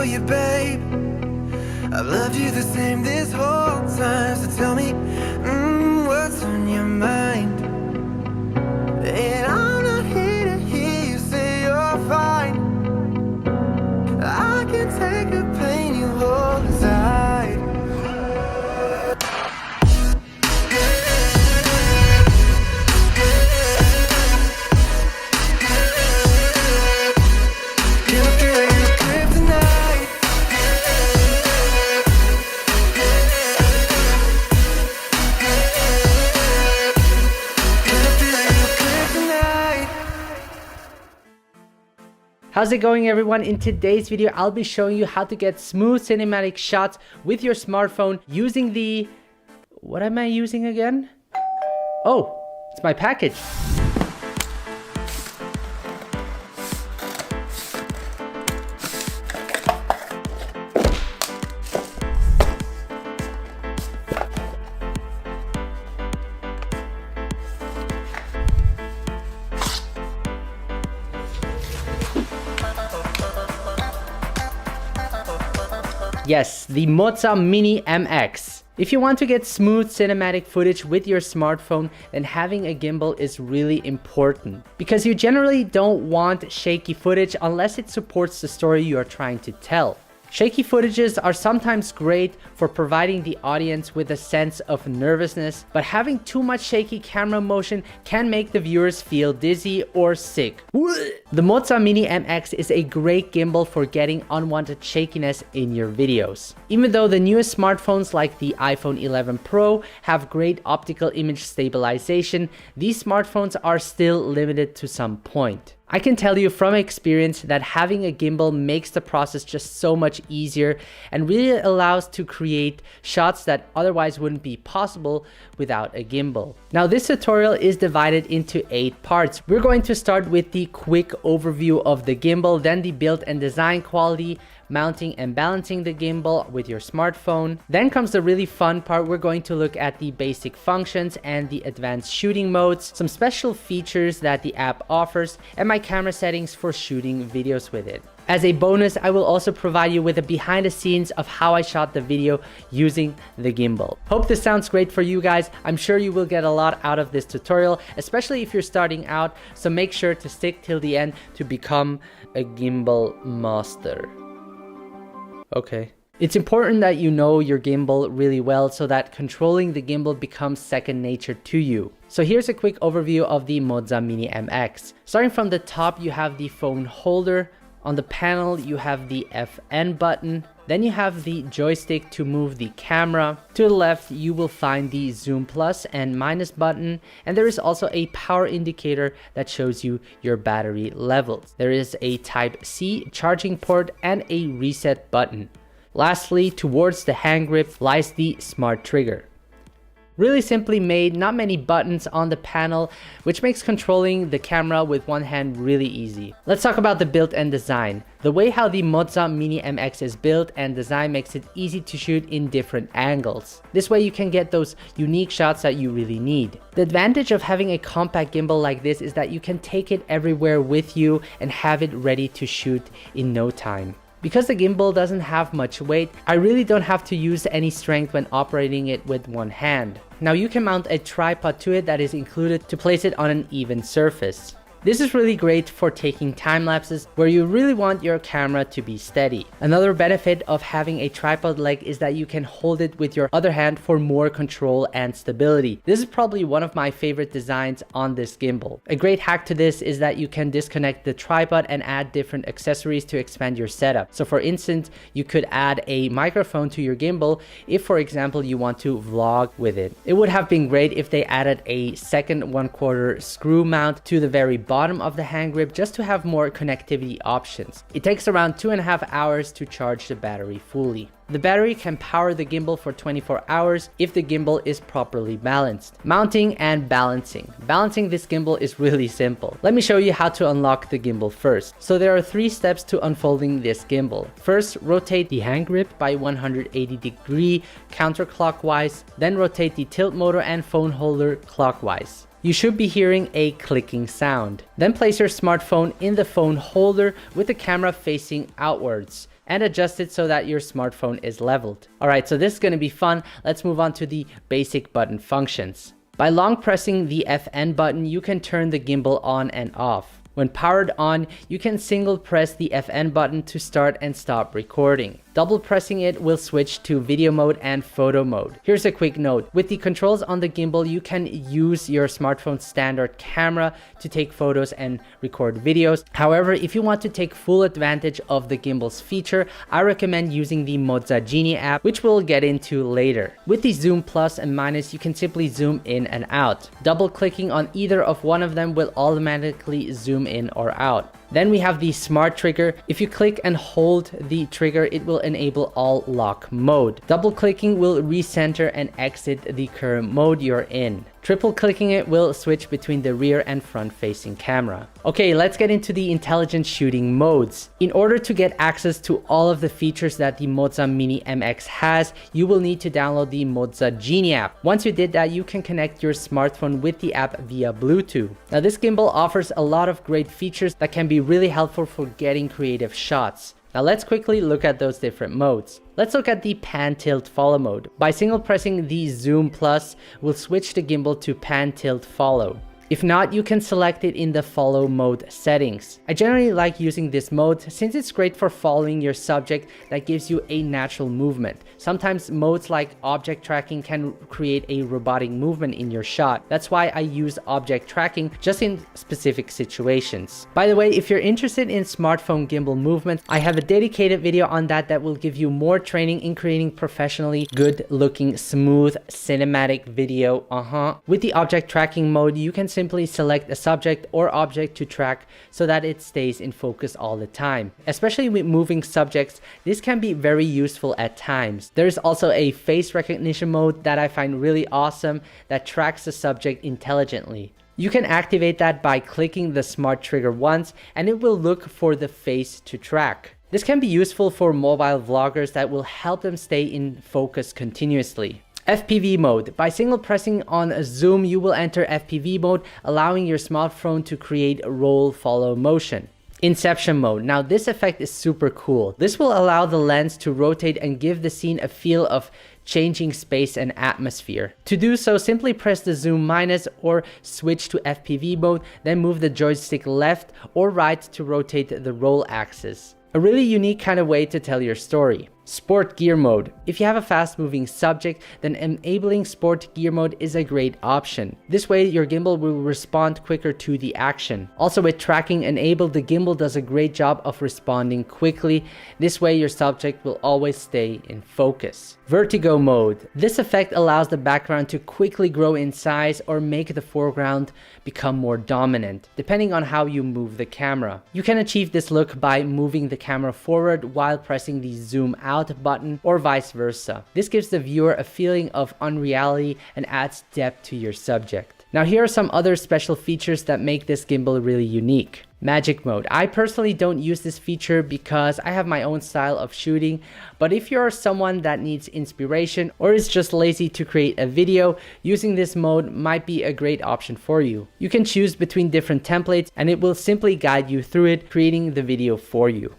you, babe. I love you the same this whole time. So tell me, what's on your mind? And I'm not here to hear you say you're fine. I can take the pain you hold inside. How's it going, everyone? In today's video, I'll be showing you how to get smooth cinematic shots with your smartphone using the... What am I using again? Oh, it's my package. Yes, the MOZA Mini MX. If you want to get smooth cinematic footage with your smartphone, then having a gimbal is really important because you generally don't want shaky footage unless it supports the story you are trying to tell. Shaky footages are sometimes great for providing the audience with a sense of nervousness, but having too much shaky camera motion can make the viewers feel dizzy or sick. The MOZA Mini MX is a great gimbal for getting unwanted shakiness in your videos. Even though the newest smartphones like the iPhone 11 Pro have great optical image stabilization, these smartphones are still limited to some point. I can tell you from experience that having a gimbal makes the process just so much easier and really allows to create shots that otherwise wouldn't be possible without a gimbal. Now, this tutorial is divided into 8 parts. We're going to start with the quick overview of the gimbal, then the build and design quality, mounting and balancing the gimbal with your smartphone. Then comes the really fun part. We're going to look at the basic functions and the advanced shooting modes, some special features that the app offers, and my camera settings for shooting videos with it. As a bonus, I will also provide you with a behind the scenes of how I shot the video using the gimbal. Hope this sounds great for you guys. I'm sure you will get a lot out of this tutorial, especially if you're starting out, so make sure to stick till the end to become a gimbal master. Okay. It's important that you know your gimbal really well so that controlling the gimbal becomes second nature to you. So here's a quick overview of the MOZA Mini MX. Starting from the top, you have the phone holder. On the panel, you have the FN button. Then you have the joystick to move the camera. To the left, you will find the zoom plus and minus button. And there is also a power indicator that shows you your battery levels. There is a Type-C charging port and a reset button. Lastly, towards the hand grip lies the smart trigger. Really simply made, not many buttons on the panel, which makes controlling the camera with one hand really easy. Let's talk about the build and design. The way how the MOZA Mini MX is built and designed makes it easy to shoot in different angles. This way you can get those unique shots that you really need. The advantage of having a compact gimbal like this is that you can take it everywhere with you and have it ready to shoot in no time. Because the gimbal doesn't have much weight, I really don't have to use any strength when operating it with one hand. Now you can mount a tripod to it that is included to place it on an even surface. This is really great for taking time lapses where you really want your camera to be steady. Another benefit of having a tripod leg is that you can hold it with your other hand for more control and stability. This is probably one of my favorite designs on this gimbal. A great hack to this is that you can disconnect the tripod and add different accessories to expand your setup. So for instance, you could add a microphone to your gimbal if, for example, you want to vlog with it. It would have been great if they added a second 1/4 screw mount to the very bottom of the hand grip just to have more connectivity options. It takes around 2.5 hours to charge the battery fully. The battery can power the gimbal for 24 hours if the gimbal is properly balanced. Mounting and balancing. Balancing this gimbal is really simple. Let me show you how to unlock the gimbal first. So there are 3 steps to unfolding this gimbal. First, rotate the hand grip by 180° counterclockwise, then rotate the tilt motor and phone holder clockwise. You should be hearing a clicking sound. Then place your smartphone in the phone holder with the camera facing outwards. and adjust it so that your smartphone is leveled. Alright, so this is going to be fun. Let's move on to the basic button functions. By long pressing the FN button, you can turn the gimbal on and off. When powered on, you can single press the FN button to start and stop recording. Double pressing it will switch to video mode and photo mode. Here's a quick note. With the controls on the gimbal, you can use your smartphone's standard camera to take photos and record videos. However, if you want to take full advantage of the gimbal's feature, I recommend using the MOZA Genie app, which we'll get into later. With the zoom plus and minus, you can simply zoom in and out. Double clicking on either of one of them will automatically zoom in or out. Then we have the smart trigger. If you click and hold the trigger, it will enable all lock mode. Double clicking will recenter and exit the current mode you're in. Triple clicking it will switch between the rear and front facing camera. Okay, let's get into the intelligent shooting modes. In order to get access to all of the features that the MOZA Mini MX has, you will need to download the MOZA Genie app. Once you did that, you can connect your smartphone with the app via Bluetooth. Now this gimbal offers a lot of great features that can be really helpful for getting creative shots. Now let's quickly look at those different modes. Let's look at the pan tilt follow mode. By single pressing the zoom plus, we'll switch the gimbal to pan tilt follow. If not, you can select it in the follow mode settings. I generally like using this mode since it's great for following your subject that gives you a natural movement. Sometimes modes like object tracking can create a robotic movement in your shot. That's why I use object tracking just in specific situations. By the way, if you're interested in smartphone gimbal movements, I have a dedicated video on that will give you more training in creating professionally good looking, smooth, cinematic video. With the object tracking mode, you can simply select a subject or object to track so that it stays in focus all the time. Especially with moving subjects, this can be very useful at times. There's also a face recognition mode that I find really awesome that tracks the subject intelligently. You can activate that by clicking the smart trigger once and it will look for the face to track. This can be useful for mobile vloggers that will help them stay in focus continuously. FPV mode. By single pressing on a zoom, you will enter FPV mode, allowing your smartphone to create a roll follow motion. Inception mode. Now this effect is super cool. This will allow the lens to rotate and give the scene a feel of changing space and atmosphere. To do so, simply press the zoom minus or switch to FPV mode, then move the joystick left or right to rotate the roll axis. A really unique kind of way to tell your story. Sport gear mode. If you have a fast moving subject, then enabling sport gear mode is a great option. This way your gimbal will respond quicker to the action. Also with tracking enabled, the gimbal does a great job of responding quickly. This way your subject will always stay in focus. Vertigo mode. This effect allows the background to quickly grow in size or make the foreground become more dominant, depending on how you move the camera. You can achieve this look by moving the camera forward while pressing the zoom out button or vice versa. This gives the viewer a feeling of unreality and adds depth to your subject. Now here are some other special features that make this gimbal really unique. Magic mode. I personally don't use this feature because I have my own style of shooting, but if you're someone that needs inspiration or is just lazy to create a video, using this mode might be a great option for you. You can choose between different templates and it will simply guide you through it, creating the video for you.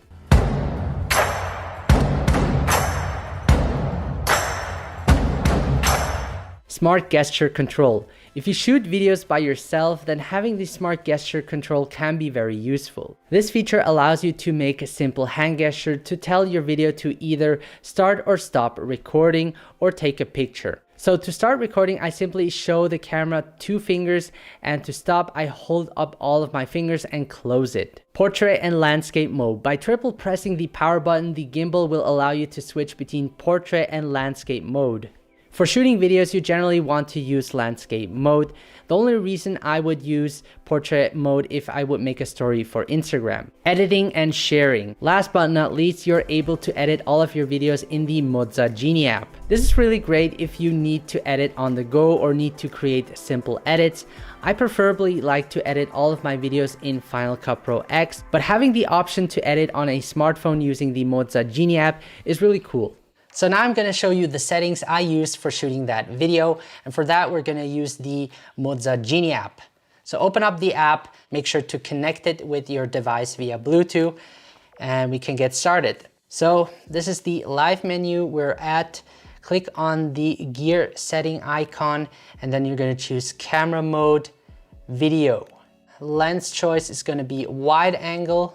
Smart gesture control. If you shoot videos by yourself, then having the smart gesture control can be very useful. This feature allows you to make a simple hand gesture to tell your video to either start or stop recording or take a picture. So to start recording, I simply show the camera 2 fingers, and to stop, I hold up all of my fingers and close it. Portrait and landscape mode. By triple pressing the power button, the gimbal will allow you to switch between portrait and landscape mode. For shooting videos, you generally want to use landscape mode. The only reason I would use portrait mode if I would make a story for Instagram. Editing and sharing. Last but not least, you're able to edit all of your videos in the MOZA Genie app. This is really great if you need to edit on the go or need to create simple edits. I preferably like to edit all of my videos in Final Cut Pro X, but having the option to edit on a smartphone using the MOZA Genie app is really cool. So now I'm going to show you the settings I used for shooting that video, and for that we're going to use the MOZA Genie app. So open up the app, make sure to connect it with your device via Bluetooth, and we can get started. So this is the live menu we're at. Click on the gear setting icon, and then you're gonna choose camera mode, video. Lens choice is gonna be wide angle.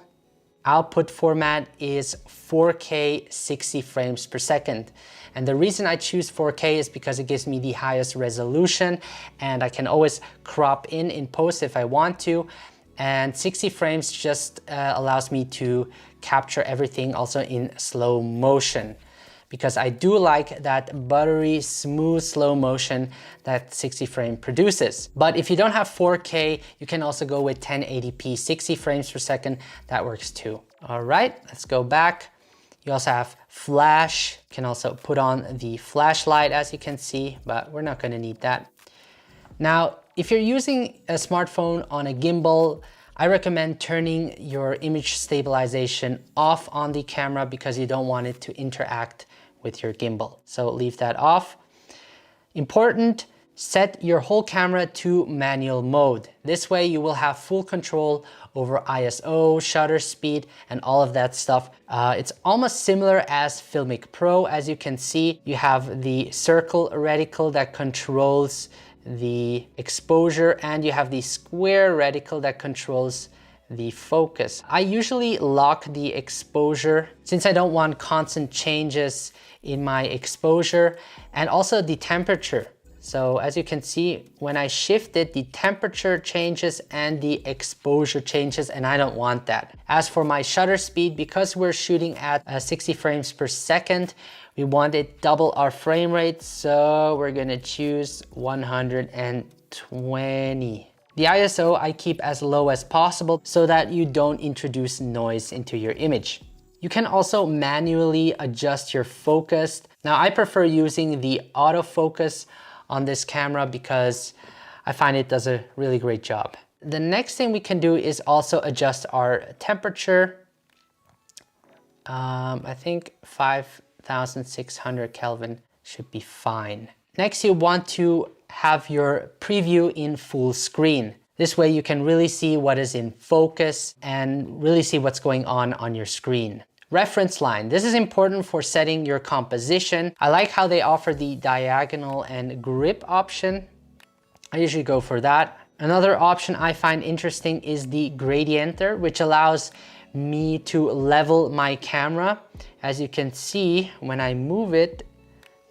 Output format is 4K 60 frames per second. And the reason I choose 4K is because it gives me the highest resolution, and I can always crop in post if I want to. And 60 frames just allows me to capture everything also in slow motion, because I do like that buttery, smooth slow motion that 60 frame produces. But if you don't have 4K, you can also go with 1080p, 60 frames per second, that works too. All right, let's go back. You also have flash, you can also put on the flashlight as you can see, but we're not gonna need that. Now, if you're using a smartphone on a gimbal, I recommend turning your image stabilization off on the camera because you don't want it to interact with your gimbal. So leave that off. Important, set your whole camera to manual mode. This way you will have full control over ISO, shutter speed, and all of that stuff. It's almost similar as Filmic Pro. As you can see, you have the circle reticle that controls the exposure, and you have the square reticle that controls the focus. I usually lock the exposure since I don't want constant changes in my exposure, and also the temperature. So as you can see, when I shift it, the temperature changes and the exposure changes, and I don't want that. As for my shutter speed, because we're shooting at 60 frames per second, we want it double our frame rate, so we're gonna choose 120. The ISO I keep as low as possible so that you don't introduce noise into your image. You can also manually adjust your focus. Now I prefer using the autofocus on this camera because I find it does a really great job. The next thing we can do is also adjust our temperature. I think 5,600 Kelvin should be fine. Next, you want to have your preview in full screen. This way you can really see what is in focus and really see what's going on your screen. Reference line. This is important for setting your composition. I like how they offer the diagonal and grip option. I usually go for that. Another option I find interesting is the gradienter, which allows me to level my camera. As you can see, when I move it,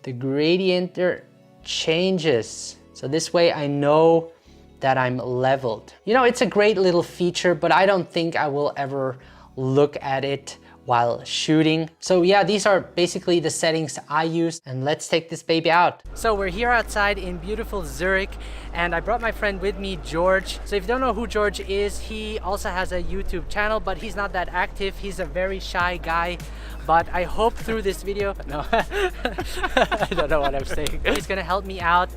the gradienter changes. So this way I know that I'm leveled. You know, it's a great little feature, but I don't think I will ever look at it while shooting. So yeah, these are basically the settings I use, and let's take this baby out. So we're here outside in beautiful Zurich, and I brought my friend with me, George. So if you don't know who George is, he also has a YouTube channel, but he's not that active. He's a very shy guy, but I hope through this video, no, I don't know what I'm saying. He's gonna help me out,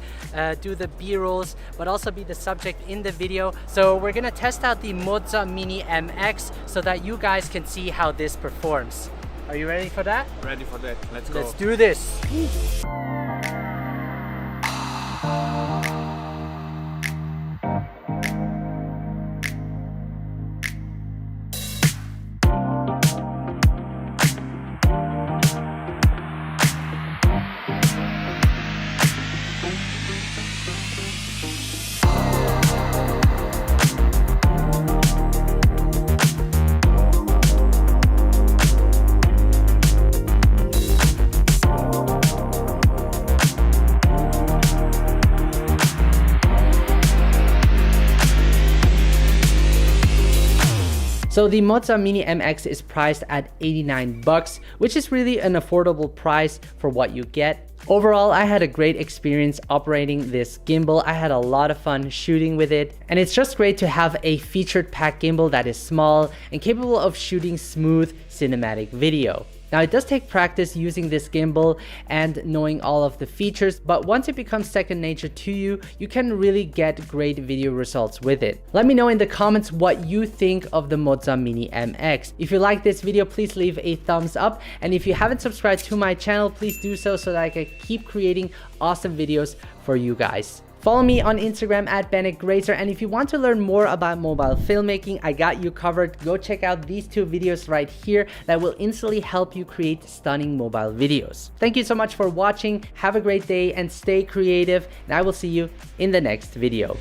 do the B-rolls, but also be the subject in the video. So we're gonna test out the MOZA Mini MX so that you guys can see how this performs. Are you ready for that? Ready for that. Let's go. Let's do this. So the MOZA Mini MX is priced at 89 bucks, which is really an affordable price for what you get. Overall, I had a great experience operating this gimbal. I had a lot of fun shooting with it, and it's just great to have a featured pack gimbal that is small and capable of shooting smooth cinematic video. Now, it does take practice using this gimbal and knowing all of the features, but once it becomes second nature to you, you can really get great video results with it. Let me know in the comments what you think of the MOZA Mini MX. If you like this video, please leave a thumbs up, and if you haven't subscribed to my channel, please do so that I can keep creating awesome videos for you guys. Follow me on Instagram at Benett Graezer, and if you want to learn more about mobile filmmaking, I got you covered. Go check out these 2 videos right here that will instantly help you create stunning mobile videos. Thank you so much for watching. Have a great day and stay creative, and I will see you in the next video.